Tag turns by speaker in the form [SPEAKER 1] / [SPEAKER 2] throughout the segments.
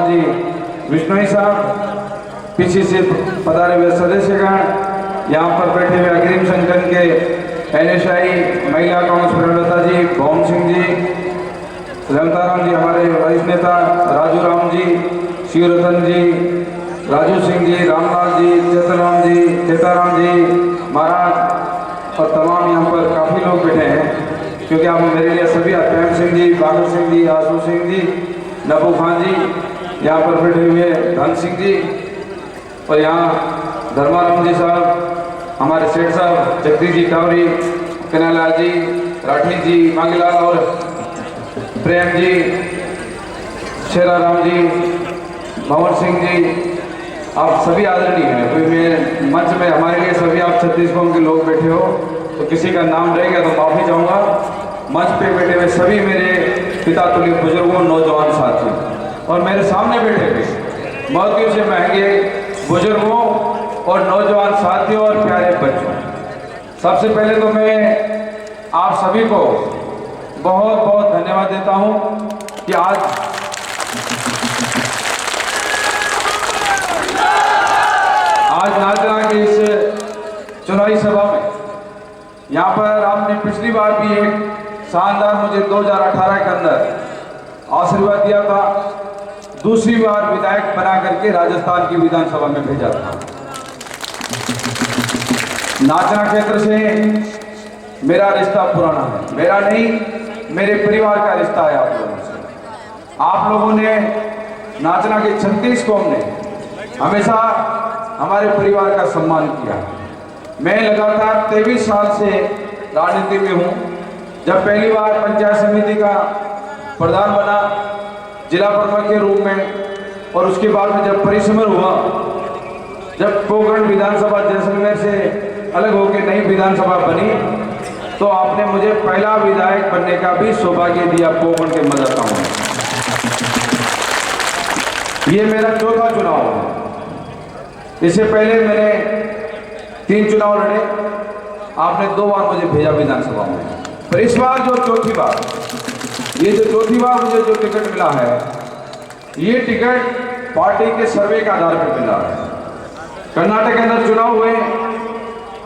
[SPEAKER 1] जी विष्णोई साहब, पीछे से पधारे हुए सदस्यगण, यहाँ पर बैठे हुए अग्रिम संगठन के NSI महिला कांग्रेस प्रणता जी, भवन सिंह जी, रमताराम जी, हमारे वरिष्ठ नेता राजू राम जी, शिवरतन जी, राजू सिंह जी, रामलाल जी, चेतराम जी, चेताराम जी महाराज और तमाम यहाँ पर काफ़ी लोग बैठे हैं, क्योंकि आप मेरे लिए सभी प्रेम सिंह जी, बादल सिंह जी, आशू सिंह जी, नबू खान जी, यहाँ पर बैठे हुए धन सिंह जी और यहाँ धर्माराम जी साहब, हमारे सेठ साहब, जगदीश जी टावरी, कन्हैयालाल जी, राठी जी, मांगीलाल और प्रेम जी, शेराराम जी, भंवर सिंह जी, आप सभी आदरणीय हैं। कोई मैं मंच में हमारे लिए सभी आप छत्तीस कौम के लोग बैठे हो, तो किसी का नाम रहेगा तो माफ़ी चाहूँगा। मंच पे बैठे हुए सभी मेरे पिता तुल्य बुजुर्गों, नौजवान साथी और मेरे सामने बैठे हुए मौतियों से महंगे बुजुर्गों और नौजवान साथियों और प्यारे बच्चों, सबसे पहले तो मैं आप सभी को बहुत बहुत धन्यवाद देता हूं कि आज नाचना की इस चुनावी सभा में यहाँ पर आपने पिछली बार भी एक शानदार मुझे 2018 के अंदर आशीर्वाद दिया था, दूसरी बार विधायक बना करके राजस्थान की विधानसभा में भेजा था। नाचना क्षेत्र से मेरा रिश्ता पुराना है, मेरा नहीं मेरे परिवार का रिश्ता है आप लोगों से। आप लोगों ने नाचना के 36 कौम ने हमेशा हमारे परिवार का सम्मान किया। मैं लगातार 23 साल से राजनीति में हूँ। जब पहली बार पंचायत समिति का प्रधान बना जिला प्रमुख के रूप में, और उसके बाद में जब परिसमर हुआ, जब पोखरण विधानसभा जैसलमेर से अलग होकर नई विधानसभा बनी, तो आपने मुझे पहला विधायक बनने का भी सौभाग्य दिया पोखरण के मतदाताओं ने। ये मेरा चौथा चुनाव है। इससे पहले मैंने 3 चुनाव लड़े, आपने 2 बार मुझे भेजा विधानसभा में, पर इस बार जो चौथी बार मुझे जो टिकट मिला है, ये टिकट पार्टी के सर्वे के आधार पर मिला है। कर्नाटक के अंदर चुनाव हुए,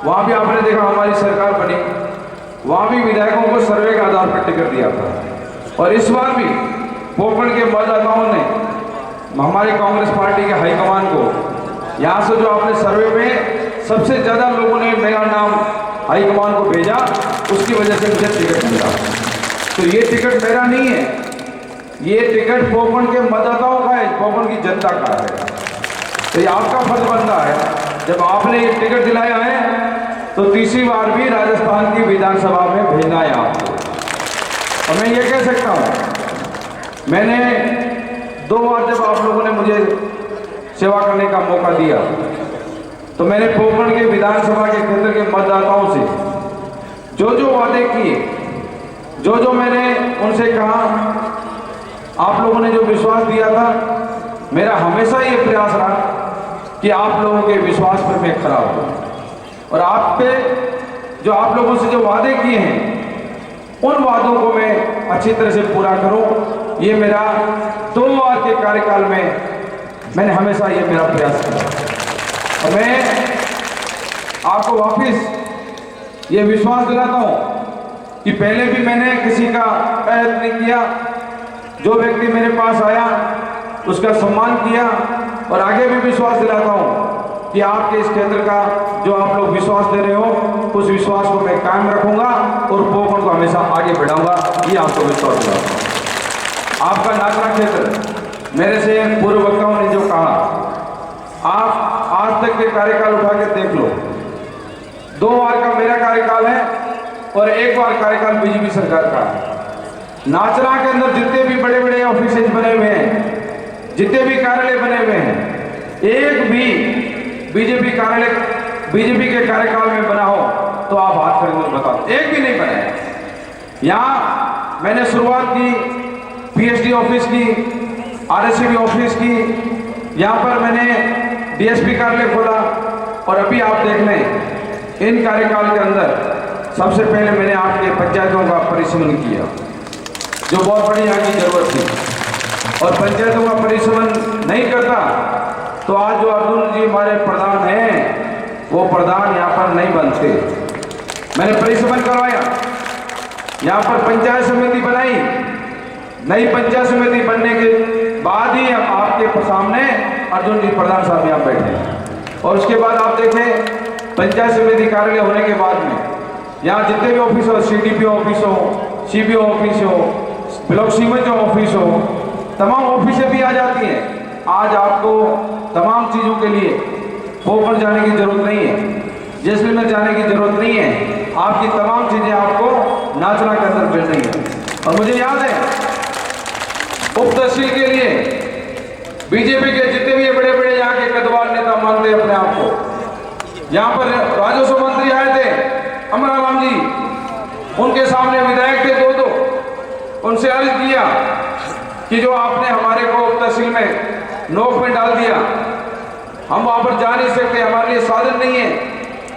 [SPEAKER 1] वहाँ भी आपने देखा हमारी सरकार बनी, वहाँ भी विधायकों को सर्वे के आधार पर टिकट दिया था। और इस बार भी पोखरण के मतदाताओं ने हमारी कांग्रेस पार्टी के हाईकमान को, यहाँ से जो आपने सर्वे में सबसे ज़्यादा लोगों ने मेरा नाम हाईकमान को भेजा, उसकी वजह से मुझे टिकट मिला। तो ये टिकट मेरा नहीं है, ये टिकट पोखरण के मतदाताओं का है, पोखरण की जनता का है। तो ये आपका फर्ज बनता है, जब आपने ये टिकट दिलाया है तो तीसरी बार भी राजस्थान की विधानसभा में भेजना है आपको। और मैं ये कह सकता हूँ, मैंने 2 बार जब आप लोगों ने मुझे सेवा करने का मौका दिया, तो मैंने पोखरण के विधानसभा के क्षेत्र के मतदाताओं से जो वादे किए, जो मैंने उनसे कहा, आप लोगों ने जो विश्वास दिया था, मेरा हमेशा ये प्रयास रहा कि आप लोगों के विश्वास पर मैं खरा हूँ और आप पे जो आप लोगों से जो वादे किए हैं, उन वादों को मैं अच्छी तरह से पूरा करूँ। ये मेरा 2 बार के कार्यकाल में मैंने हमेशा ये मेरा प्रयास किया। और मैं आपको वापस ये विश्वास दिलाता हूँ कि पहले भी मैंने किसी का अहद नहीं किया, जो व्यक्ति मेरे पास आया उसका सम्मान किया, और आगे भी विश्वास दिलाता हूँ कि आपके इस क्षेत्र का जो आप लोग विश्वास दे रहे हो, उस विश्वास को मैं कायम रखूंगा और पोखरण को हमेशा आगे बढ़ाऊंगा। ये आपको विश्वास दिलाता हूँ। आपका नाचना क्षेत्र, मेरे से पूर्व वक्ताओं ने जो कहा, आप आज तक के कार्यकाल उठा के देख लो, 2 बार का मेरा कार्यकाल है और 1 बार कार्यकाल बीजेपी सरकार का है। नाचना के अंदर जितने भी बड़े बड़े ऑफिसेज बने हुए हैं, जितने भी कार्यालय बने हुए हैं, एक भी बीजेपी के कार्यकाल में बना हो तो आप हाथ खड़े बताओ, एक भी नहीं बना है। यहाँ मैंने शुरुआत की PhD ऑफिस की, RSCB ऑफिस की, यहाँ पर मैंने DSP कार्यालय खोला, और अभी आप देख लें इन कार्यकाल के अंदर सबसे पहले मैंने आपके पंचायतों का परिसीमन किया, जो बहुत बड़ी यहाँ की जरूरत थी। और पंचायतों का परिश्रम नहीं करता तो आज जो अर्जुन जी हमारे प्रधान हैं वो प्रधान यहाँ पर नहीं बनते। मैंने परिश्रम करवाया, यहाँ पर पंचायत समिति बनाई, नई पंचायत समिति बनने के बाद ही आपके सामने अर्जुन जी प्रधान साहब यहाँ बैठे। और उसके बाद आप देखें पंचायत समिति कार्यालय होने के बाद में यहाँ जितने भी ऑफिस हो, CDPO ऑफिस हो, CBO ऑफिस हो, ब्लॉक सीमेंट ऑफिस हो, तमाम ऑफिसें भी आ जाती हैं। आज आपको तमाम चीज़ों के लिए पोखर जाने की जरूरत नहीं है, जैसलमेर जाने की जरूरत नहीं है। आपकी तमाम चीज़ें आपको नाचना के अंदर मिल रही है। और मुझे याद है उप तहसील के लिए बीजेपी के जितने भी बड़े बड़े यहाँ के कदवार नेता मानते हैं अपने आप को, यहाँ पर राजस्व मंत्री आए थे अमराराम जी, उनके सामने विधायक थे दो, उनसे अर्ज किया कि जो आपने हमारे को उप तहसील में नोक में डाल दिया, हम वहाँ पर जा नहीं सकते, हमारे लिए साधन नहीं है,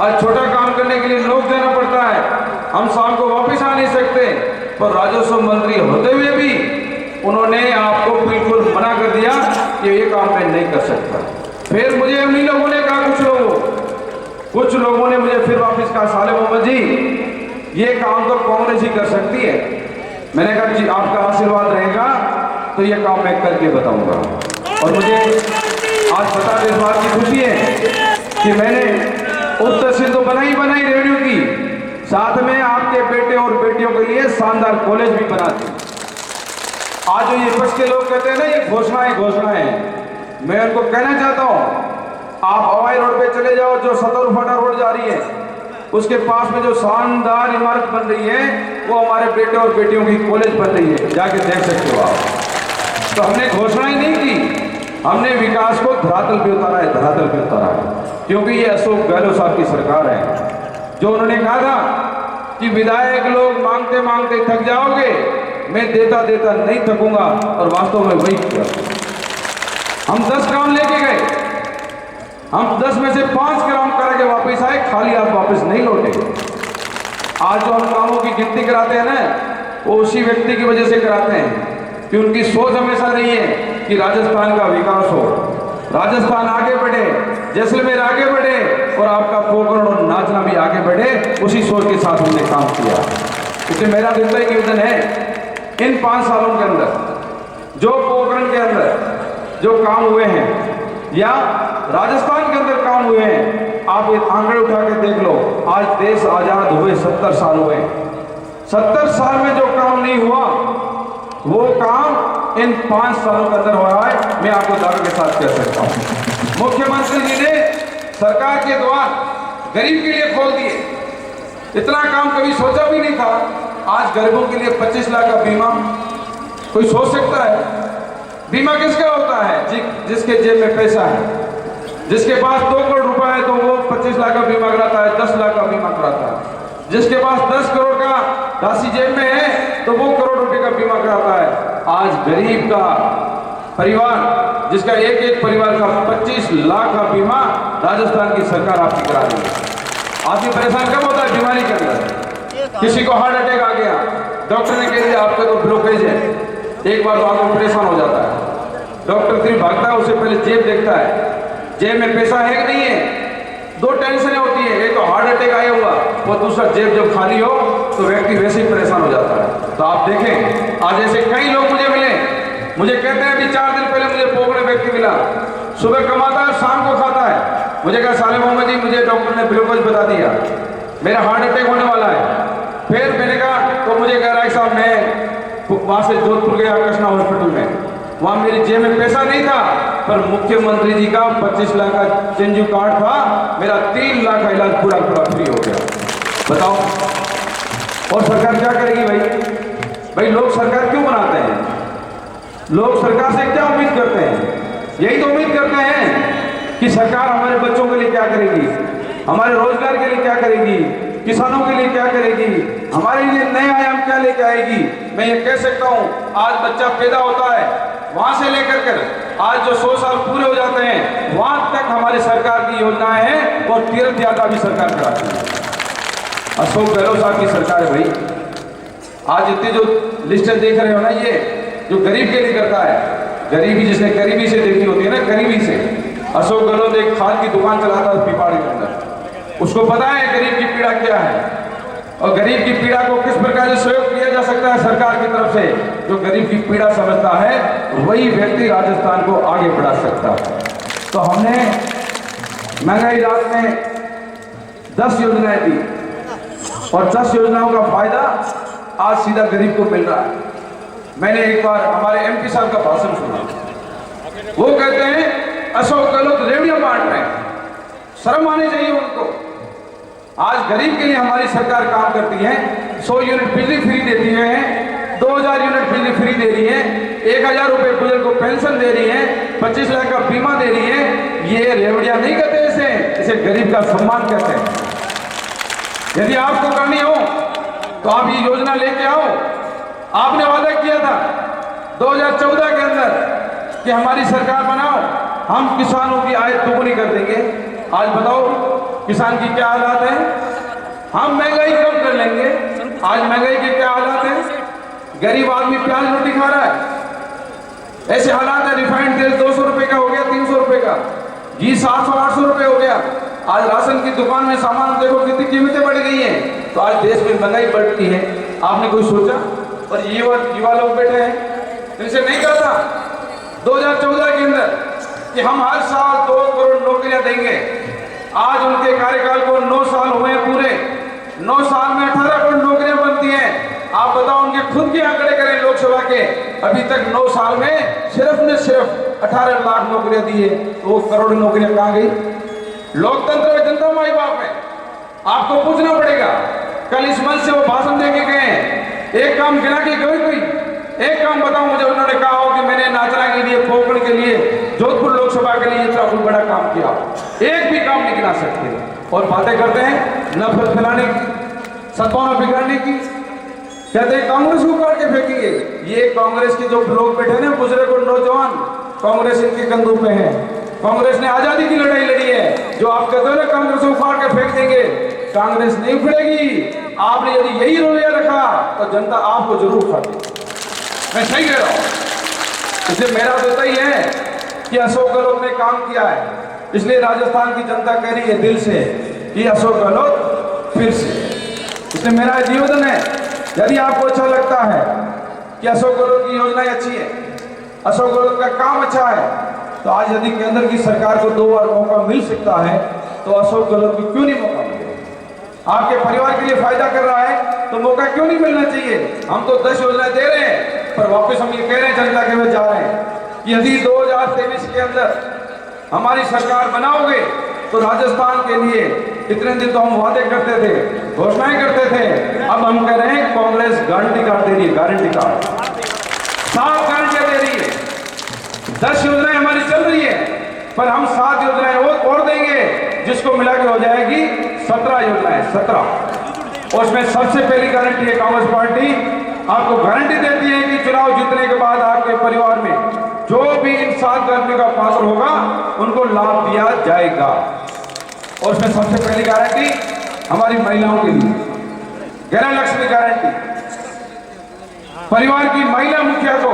[SPEAKER 1] आज छोटा काम करने के लिए नोक देना पड़ता है, हम शाम को वापस आ नहीं सकते। पर राजस्व मंत्री होते हुए भी उन्होंने आपको बिल्कुल मना कर दिया कि ये काम मैं नहीं कर सकता। फिर मुझे उन्हीं लोगों ने कहा, कुछ लोगों ने मुझे फिर वापस कहा, साले मोहम्मद जी ये काम तो कांग्रेस ही कर सकती है। मैंने कहा जी आपका आशीर्वाद रहेगा तो ये काम मैं करके बताऊंगा। और मुझे आज बता दें इस बात की खुशी है कि मैंने उप तहसील तो बनाई रेडियो की, साथ में आपके बेटे और बेटियों के लिए शानदार कॉलेज भी बना दी। आज जो ये विपक्ष के लोग कहते हैं ना ये घोषणाएं, मैं उनको कहना चाहता हूँ आप हवाई रोड पे चले जाओ, जो सतौरफाटा रोड जा रही है उसके पास में जो शानदार इमारत बन रही है वो हमारे बेटे और बेटियों की कॉलेज बन रही है, जाके देख सकते हो आप। तो हमने घोषणाएं नहीं की, हमने विकास को धरातल पे उतारा है, क्योंकि ये अशोक गहलोत साहब की सरकार है। जो उन्होंने कहा था कि विधायक लोग मांगते मांगते थक जाओगे, मैं देता देता नहीं थकूंगा, और वास्तव में वही किया। हम 10 काम लेके गए, हम 10 में से 5 काम करके वापस आए, खाली हाथ वापस नहीं लौटे। आज जो हम कामों की गिनती कराते हैं ना, वो उसी व्यक्ति की वजह से कराते हैं कि उनकी सोच हमेशा रही है कि राजस्थान का विकास हो, राजस्थान आगे बढ़े, जैसलमेर आगे बढ़े और आपका पोखरण और नाचना भी आगे बढ़े। उसी सोच के साथ हमने काम किया। इसलिए मेरा दिल की निवेदन है इन 5 सालों के अंदर जो पोखरण के अंदर जो काम हुए हैं या राजस्थान के अंदर काम हुए हैं, आप ये आंकड़े उठा के देख लो। आज देश आजाद हुए 70 साल हुए, 70 साल में जो काम नहीं हुआ वो काम इन 5 सालों के अंदर हुआ है, मैं आपको दावे के साथ कह सकता हूं। मुख्यमंत्री जी ने सरकार के द्वार गरीब के लिए खोल दिए, इतना काम कभी सोचा भी नहीं था। आज गरीबों के लिए 25 लाख का बीमा, कोई सोच सकता है? बीमा किसका होता है? जिसके जेब में पैसा है, जिसके पास 2 करोड़ रुपए है तो वो 25 लाख का बीमा कराता है, 10 लाख का बीमा कराता है। जिसके पास 10 करोड़ का राशि जेब में है तो वो करोड़ रुपए का बीमा कराता है। आज गरीब का परिवार, जिसका एक परिवार का 25 लाख का बीमा राजस्थान की सरकार आपकी करा रही है। आदमी परेशान कब होता है? बीमारी के अंदर किसी को हार्ट अटैक आ गया, डॉक्टर ने कह दिया आपका तो ब्लॉकेज है, एक बार तो आदमी परेशान हो जाता है। डॉक्टर फिर भागता है, उससे पहले जेब देखता है, जेब में पैसा है कि नहीं है। 2 टेंशनें होती है, एक तो हार्ट अटैक आया हुआ और दूसरा जेब जब खाली हो तो व्यक्ति वैसे ही परेशान हो जाता है। तो आप देखें आज ऐसे कई लोग मुझे मिले, मुझे कहते हैं अभी 4 दिन पहले मुझे पोखरे व्यक्ति मिला, सुबह कमाता है शाम को खाता है। मुझे कहा साले मोहम्मद जी मुझे डॉक्टर ने ग्लूकोज बता दिया, मेरा हार्ट अटैक होने वाला है। फिर मैंने कहा तो मुझे कह रहा है साहब मैं वहाँ से जोधपुर गया कृष्णा हॉस्पिटल में, वहाँ मेरी जेब में पैसा नहीं था पर मुख्यमंत्री जी का 25 लाख का चिंजू कार्ड था, मेरा 3 लाख का इलाज पूरा फ्री हो गया। बताओ और सरकार क्या करेगी? भाई लोग सरकार क्यों बनाते हैं? लोग सरकार से क्या उम्मीद करते हैं? यही तो उम्मीद करते हैं कि सरकार हमारे बच्चों के लिए क्या करेगी, हमारे रोजगार के लिए क्या करेगी, किसानों के लिए क्या करेगी, हमारे लिए नए आयाम क्या लेके आएगी। मैं ये कह सकता हूँ आज बच्चा पैदा होता है वहां से लेकर कर आज जो 100 साल पूरे हो जाते हैं वहां तक हमारी सरकार की योजनाएं हैं और तीर्थ यात्रा भी सरकार कराती है। अशोक गहलोत साहब की सरकार है भाई। आज इतनी जो लिस्टें देख रहे हो ना, ये जो गरीब के लिए करता है, गरीबी जिसने गरीबी से देखी होती है ना, गरीबी से। अशोक गहलोत एक खाद की दुकान चलाता है पिपाड़ी के अंदर, उसको पता है गरीब की पीड़ा क्या है और गरीब की पीड़ा को किस प्रकार से सहयोग किया जा सकता है सरकार की तरफ से। जो गरीब की पीड़ा समझता है वही व्यक्ति राजस्थान को आगे बढ़ा सकता है। तो हमने महंगाई राहत में 10 योजनाएं दी और 10 योजनाओं का फायदा आज सीधा गरीब को मिल रहा है। मैंने एक बार हमारे एमपी साहब का भाषण सुना, वो कहते हैं अशोक गहलोत रेवड़ियां बांट रहे हैं, शर्म आनी चाहिए उनको। आज गरीब के लिए हमारी सरकार काम करती है, 100 यूनिट बिजली फ्री देती है, 2000 यूनिट बिजली फ्री दे रही है, 1000 रुपए बुजुर्ग को पेंशन दे रही है, 25 लाख का बीमा दे रही है। ये रेवड़ियां नहीं कहते, इसे गरीब का सम्मान कहते हैं। यदि आपको करनी हो तो आप ये योजना लेके आओ। आपने वादा किया था 2014 के अंदर कि हमारी सरकार बनाओ, हम किसानों की आय दोगुनी कर देंगे। आज बताओ किसान की क्या हालात है। हम महंगाई कम कर लेंगे, आज महंगाई के क्या हालात है। गरीब आदमी प्याज रोटी खा रहा है, ऐसे हालात है। रिफाइंड तेल 200 रुपए का हो गया, 300 रुपए का, घी 700-800 रुपए हो गया। आज राशन की दुकान में सामान देखो कितनी कीमतें बढ़ गई हैं। तो आज देश में महंगाई बढ़ती है, आपने कोई सोचा? और युवा लोग बैठे हैं, इनसे नहीं कहा था 2014 के अंदर कि हम हर साल 2 करोड़ नौकरियां देंगे। आज उनके कार्यकाल को 9 साल हुए पूरे, 9 साल में 18 करोड़ नौकरियां बनती हैं। आप बताओ उनके खुद के आंकड़े करें लोकसभा के, अभी तक 9 साल में सिर्फ ने सिर्फ 18 लाख नौकरियां दी है। तो वो करोड़ नौकरियां कहां गई? लोकतंत्र में जनता माई बाप है, आपको पूछना पड़ेगा। कल इस मंच से वो भाषण देके गए, एक काम गिना के गए कोई? एक काम बताओ मुझे, उन्होंने कहा हो कि मैंने नाचना के लिए, पोखरण के लिए, जोधपुर लोकसभा के लिए इतना कोई बड़ा काम किया, एक भी काम नहीं गिना सकते। और बातें करते हैं नफरत फैलाने की, सद्भावना बिगाड़ने की। कहते हैं कांग्रेस को काट के फेंकेंगे। ये कांग्रेस के जो लोग बैठे ना, बुजुर्ग और नौजवान, कांग्रेस इनके कंधों पे है। कांग्रेस ने आजादी की लड़ाई लड़ी है। जो आप कहते हो ना कांग्रेस को उखाड़ के फेंक देंगे, कांग्रेस नहीं उखड़ेगी। आपने यदि यही रवैया रखा तो जनता आपको जरूर उखाड़ेगी। मैं सही कह रहा हूं। इसलिए मेरा तो यही है कि अशोक गहलोत ने काम किया है, इसलिए राजस्थान की जनता कह रही है दिल से कि अशोक गहलोत फिर से। इसलिए मेरा निवेदन है, यदि आपको अच्छा लगता है कि अशोक गहलोत की योजनाएं अच्छी है, अशोक गहलोत का काम अच्छा है, तो आज यदि केंद्र की सरकार को 2 बार मौका मिल सकता है तो अशोक गहलोत को क्यों नहीं मौका मिलेगा? आपके परिवार के लिए फायदा कर रहा है तो मौका क्यों नहीं मिलना चाहिए? हम तो 10 योजनाएं दे रहे हैं, पर वापस हम ये कह रहे हैं जनता के में जा रहे हैं कि यदि 2023 के अंदर हमारी सरकार बनाओगे तो राजस्थान के लिए इतने दिन तो हम वादे करते थे, घोषणाएं करते थे, अब हम कह रहे हैं कांग्रेस गारंटी कार्ड दे रही है, गारंटी कार्ड 7 गारंटियां दे रही है। 10 योजनाएं हमारी चल रही है, पर हम 7 योजनाएं और देंगे, जिसको मिला के हो जाएगी 17 योजनाएं, 17। और उसमें सबसे पहली गारंटी है, कांग्रेस पार्टी आपको गारंटी देती है कि चुनाव जीतने के बाद आपके परिवार में जो भी इन 7 गारंटियों का पात्र होगा उनको लाभ दिया जाएगा। और उसमें सबसे पहली गारंटी हमारी महिलाओं के लिए गृह लक्ष्मी गारंटी। परिवार की महिला मुखिया को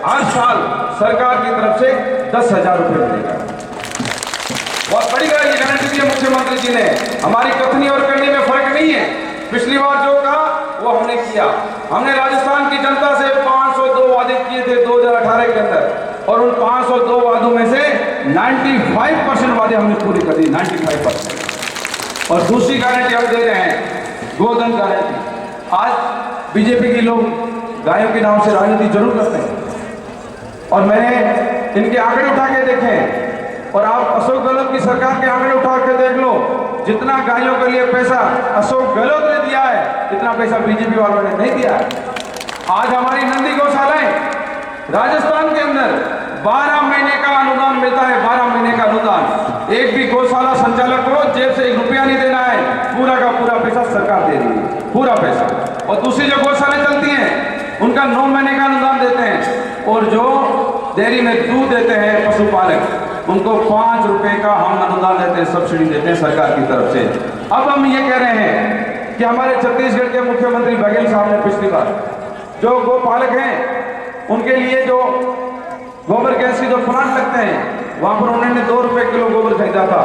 [SPEAKER 1] हर साल सरकार की तरफ से 10,000 रुपए मिलेगा। बहुत बड़ी गारंटी दी है मुख्यमंत्री जी ने। हमारी कथनी और करने में फर्क नहीं है। पिछली बार जो कहा वो हमने किया। हमने राजस्थान की जनता से 502 वादे किए थे 2018 के अंदर, और उन 502 वादों में से 95% वादे हमने पूरे कर दिए, 95%। और दूसरी गारंटी हम दे रहे हैं, गोधन गारंटी। आज बीजेपी के लोग गायों के नाम से राजनीति जरूर करते हैं, और मैंने इनके आंकड़े उठा के देखे, और आप अशोक गहलोत की सरकार के आंकड़े उठा के देख लो, जितना गायों के लिए पैसा अशोक गहलोत ने दिया है, इतना पैसा बीजेपी वालों ने नहीं दिया है। आज हमारी नंदी गौशालाएं राजस्थान के अंदर 12 महीने का अनुदान मिलता है, 12 महीने का अनुदान। एक भी गौशाला संचालक को जेब से 1 रुपया नहीं देना है, पूरा का पूरा पैसा सरकार दे रही है, पूरा पैसा। और दूसरी जो गौशालाएं चलती हैं उनका 9 महीने का अनुदान देते हैं, और जो डेयरी में दूध देते हैं पशुपालक, उनको 5 रुपए का हम अनुदान देते हैं, सब्सिडी देते हैं सरकार की तरफ से। अब हम ये कह रहे हैं कि हमारे छत्तीसगढ़ के मुख्यमंत्री बघेल साहब ने पिछली बार जो गोपालक हैं उनके लिए जो गोबर गैस के जो प्लांट लगते हैं वहां पर उन्होंने 2 रुपए किलो गोबर खरीदा था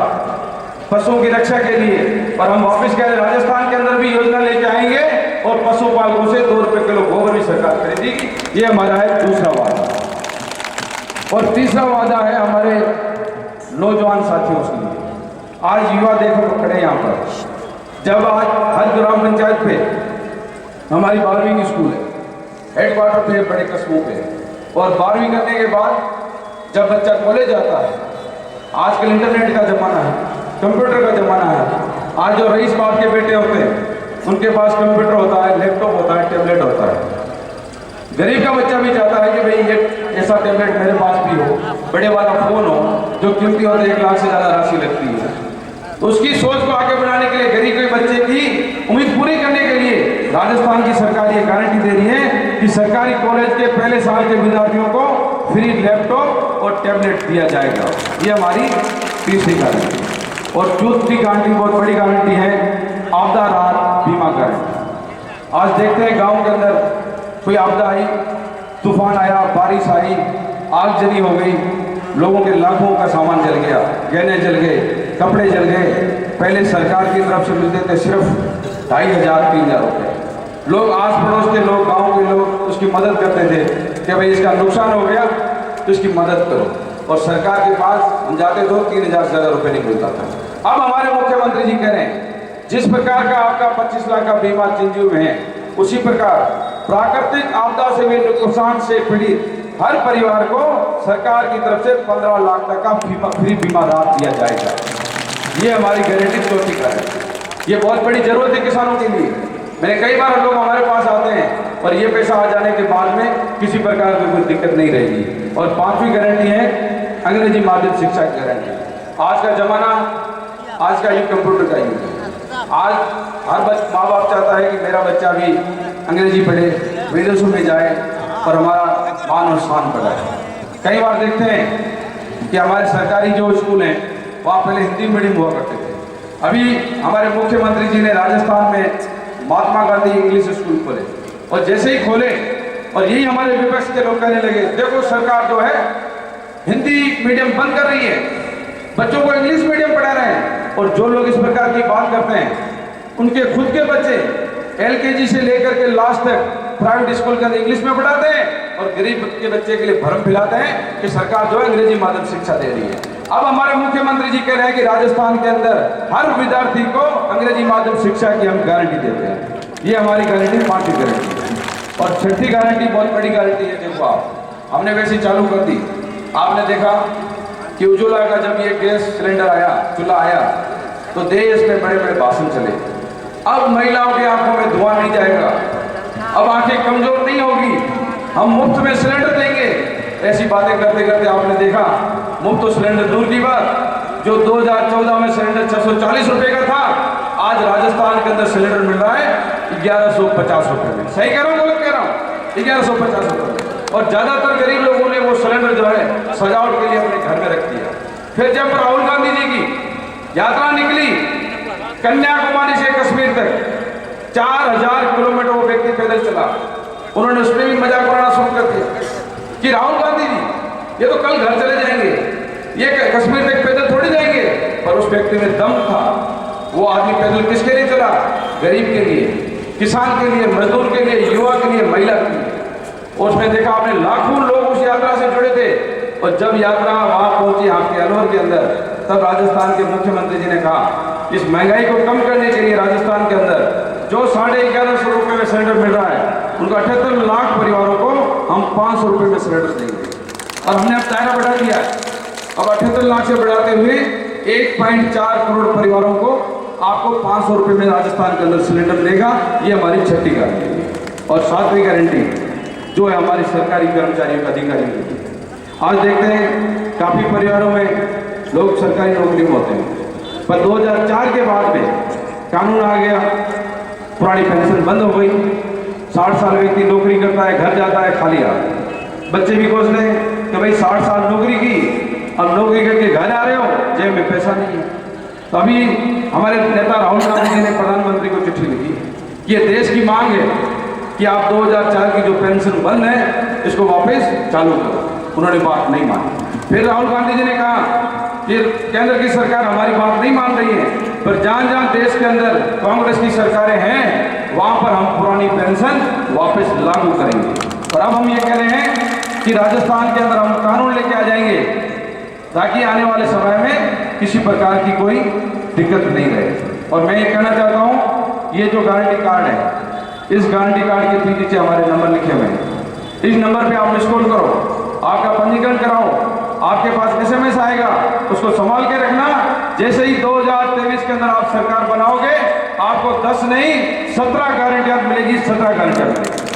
[SPEAKER 1] पशुओं की रक्षा के लिए। और हम वापस कह रहे राजस्थान के अंदर भी योजना लेके आएंगे और पशुपालकों से 2 रुपए किलो गोबर भी सरकार खरीदेगी। ये हमारा है दूसरा वादा। और तीसरा वादा है हमारे नौजवान साथियों के लिए। आज युवा देखो तो खड़े यहाँ पर, जब आज हर ग्राम पंचायत पे हमारी 12वीं की स्कूल है, हेडक्वार्टर पे बड़े कस्बों पे, और 12वीं करने के बाद जब बच्चा कॉलेज जाता है, आजकल इंटरनेट का जमाना है, कंप्यूटर का जमाना है। आज जो रईस बाप के बेटे होते हैं उनके पास कंप्यूटर होता है, लैपटॉप होता है, टैबलेट होता है। गरीब का बच्चा भी चाहता है कि भाई ये ऐसा टैबलेट मेरे पास भी हो, बड़े वाला फोन हो जो कीमती होता है, 1 लाख से ज़्यादा राशि लगती है। तो उसकी सोच को आगे बढ़ाने के लिए, गरीब के बच्चे की उम्मीद पूरी करने के लिए राजस्थान की सरकार ये गारंटी दे रही है कि सरकारी कॉलेज के पहले साल के विद्यार्थियों को फ्री लैपटॉप और टैबलेट दिया जाएगा। ये हमारी तीसरी गारंटी। और चौथी गारंटी बहुत बड़ी गारंटी है, आपदा राहत बीमा गारंटी। आज देखते हैं गाँव के अंदर कोई आपदा आई, तूफान आया, बारिश आई, आगजनी हो गई, लोगों के लाखों का सामान जल गया, गहने जल गए, कपड़े जल गए। पहले सरकार की तरफ से मिलते थे सिर्फ 2500-3000 रुपये। लोग आस पड़ोस के लोग, गांव के लोग उसकी मदद करते थे कि भाई इसका नुकसान हो गया तो इसकी मदद करो। और सरकार के पास हम जाते तो 3000 से ज़्यादा रुपये नहीं मिलता था। अब हमारे मुख्यमंत्री जी कह रहे हैं जिस प्रकार का आपका 25 लाख का बीमा चिंजू में है, उसी प्रकार प्राकृतिक आपदा से भी नुकसान से पीड़ित हर परिवार को सरकार की तरफ से 15 लाख तक का फ्री बीमा राहत दिया जाएगा। ये हमारी गारंटी चौथी का है। ये बहुत बड़ी जरूरत है किसानों के लिए। मैंने कई बार लोग हमारे पास आते हैं और ये पैसा आ जाने के बाद में किसी प्रकार की कोई दिक्कत नहीं रहेगी। और 5वीं गारंटी है अंग्रेजी माध्यम शिक्षा की गारंटी। आज का जमाना, आज का युग कंप्यूटर का युग है। आज हर माँ बाप चाहता है कि मेरा बच्चा भी अंग्रेजी पढ़े, विदेशों में जाए और हमारा मान और शान बढ़ाए। कई बार देखते हैं कि हमारे सरकारी जो स्कूल हैं वहाँ पहले हिंदी मीडियम हुआ करते थे। अभी हमारे मुख्यमंत्री जी ने राजस्थान में महात्मा गांधी इंग्लिश स्कूल खोले, और जैसे ही खोले और यही हमारे विपक्ष के लोग कहने लगे देखो सरकार जो है हिंदी मीडियम बंद कर रही है, बच्चों को इंग्लिश मीडियम पढ़ा रहे हैं। और जो लोग इस प्रकार की बात करते हैं उनके खुद के बच्चे LKG से लेकर के लास्ट तक प्राइवेट स्कूल के अंदर इंग्लिश में पढ़ाते हैं और गरीब के बच्चे के लिए भरम फैलाते हैं कि सरकार जो है अंग्रेजी माध्यम शिक्षा दे रही है। अब हमारे मुख्यमंत्री जी कह रहे हैं कि राजस्थान के अंदर हर विद्यार्थी को अंग्रेजी माध्यम शिक्षा की हम गारंटी देते हैं। ये हमारी गारंटी 5वीं गारंटी है। और 6ठी गारंटी बहुत बड़ी गारंटी है। देखो आप, हमने वैसे चालू कर दी। आपने देखा कि उज्ज्वला का जब ये गैस सिलेंडर आया, चूल्हा आया, तो देश में बड़े बड़े भाषण चले। अब महिलाओं की आंखों में धुआं नहीं जाएगा, अब आंखें कमजोर नहीं होगी, हम मुफ्त में सिलेंडर देंगे। ऐसी बातें करते करते आपने देखा मुफ्त सिलेंडर दूर की बात, जो 2014 में सिलेंडर 640 रुपये का था, आज राजस्थान के अंदर सिलेंडर मिल रहा है 1150 रुपये में। सही कह रहा हूँ, गलत कह रहा हूँ? 1150 रुपये। और ज्यादातर गरीब लोगों ने वो सिलेंडर जो है सजावट के लिए अपने घर में रख दिया। फिर जब राहुल गांधी जी की यात्रा निकली कन्याकुमारी से कश्मीर तक, 4000 किलोमीटर वो व्यक्ति पैदल चला, उन्होंने उसमें भी मजाक बनाना शुरू कर दिया कि राहुल गांधी जी ये तो कल घर चले जाएंगे, ये कश्मीर तक पैदल थोड़ी जाएंगे। पर उस व्यक्ति में दम था। वो आदमी पैदल किसके लिए चला? गरीब के लिए, किसान के लिए, मजदूर के लिए, युवा के लिए, महिला के लिए। उसमें देखा आपने लाखों लोग उस यात्रा से जुड़े थे। और जब यात्रा वहां पहुंची आपके अलवर के अंदर, तब राजस्थान के मुख्यमंत्री जी ने कहा इस महंगाई को कम करने के लिए राजस्थान के अंदर जो 1150 रुपये में सिलेंडर मिल रहा है, उनको 78 लाख परिवारों को हम 500 रुपये में सिलेंडर देंगे। और हमने अब दायरा बढ़ा दिया है। अब 78 लाख से बढ़ाते हुए 1.4 करोड़ परिवारों को आपको 500 रुपये में राजस्थान के अंदर सिलेंडर देगा। ये हमारी 6ठी गारंटी है। और 7वीं गारंटी जो है हमारी सरकारी कर्मचारियों का अधिकारियों की। आज देखते हैं काफ़ी परिवारों में लोग सरकारी नौकरी में होते हैं, पर 2004 के बाद में कानून आ गया, पुरानी पेंशन बंद हो गई। 60 साल व्यक्ति नौकरी करता है, घर जाता है खाली हाथ। बच्चे भी सोचते हैं कि भाई 60 साल नौकरी की, अब नौकरी करके घर आ रहे हो, जेब में पैसा नहीं है। तो अभी हमारे नेता राहुल गांधी जी ने प्रधानमंत्री को चिट्ठी लिखी कि ये देश की मांग है कि आप 2004 की जो पेंशन बंद है इसको वापस चालू करो। उन्होंने बात नहीं मानी। फिर राहुल गांधी जी ने कहा कि केंद्र की सरकार हमारी बात नहीं मान रही है, पर जहाँ जहाँ देश के अंदर कांग्रेस की सरकारें हैं वहाँ पर हम पुरानी पेंशन वापस लागू करेंगे। और अब हम ये कह रहे हैं कि राजस्थान के अंदर हम कानून लेके आ जाएंगे ताकि आने वाले समय में किसी प्रकार की कोई दिक्कत नहीं रहे। और मैं ये कहना चाहता हूँ, ये जो गारंटी कार्ड है, इस गारंटी कार्ड के नीचे हमारे नंबर लिखे हुए हैं। इस नंबर पे आप मिस कॉल करो, आपका पंजीकरण कराओ, आपके पास SMS आएगा, उसको संभाल के रखना। जैसे ही 2023 के अंदर आप सरकार बनाओगे, आपको 10 नहीं 17 गारंटियां मिलेगी, 17 गारंटियां मिलेगी।